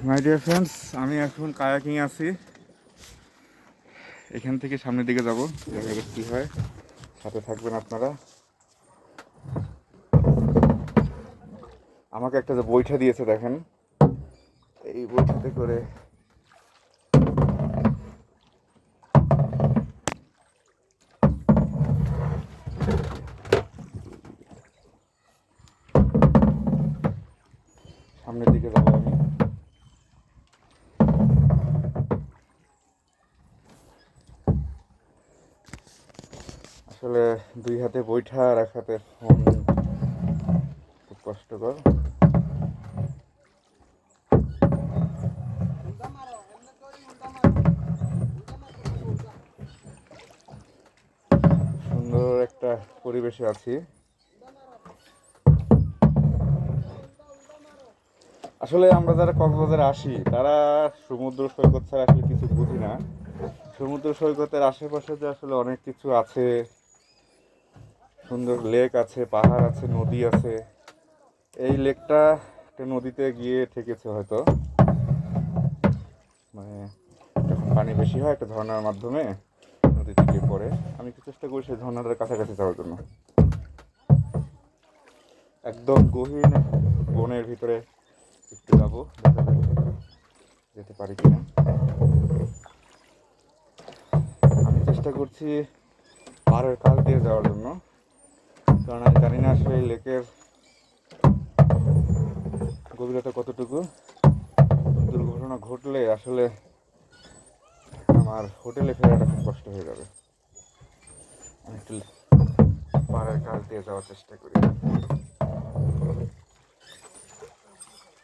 My dear friends, আমি এখন kayaking আছি। এখান থেকে সামনের দিকে যাব, দেখা যাক কী হয়। সাথে থাকবেন আপনারা। আমাকে একটা যে বৈঠা দিয়েছে দেখেন, এই বৈঠাতে করে সামনের দিকে যাব আমি। আসলে দুই হাতে বৈঠা আর এক হাতে ফোন খুব কষ্টকর। সুন্দর একটা পরিবেশে আছি। আসলে আমরা যারা কক্সবাজারে আসি তারা সমুদ্র সৈকত ছাড়া আসলে কিছু বুঝি না। সমুদ্র সৈকতের আশেপাশে যে আসলে অনেক কিছু আছে, সুন্দর লেক আছে, পাহাড় আছে, নদী আছে। এই লেকটা একটা নদীতে গিয়ে ঠেকেছে হয়তো, মানে যখন পানি বেশি হয় একটা ঝর্ণার মাধ্যমে নদীতে গিয়ে পড়ে। আমি একটু চেষ্টা করি সেই ঝর্ণাটার কাছাকাছি যাওয়ার জন্য। একদম গহীন বনের ভিতরে একটু যাবো, দেখা যাক যেতে পারি কিনা। আমি চেষ্টা করছি পাহাড়ের কাছ দিয়ে যাওয়ার জন্য, কারণ আমি জানি না আসলে এই লেকের গভীরতা কতটুকু। দুর্ঘটনা ঘটলে আসলে আমার হোটেলে ফেরাটা খুব কষ্ট হয়ে যাবে। আমি একটু পাহাড়ের কাছ দিয়ে যাওয়ার চেষ্টা করি।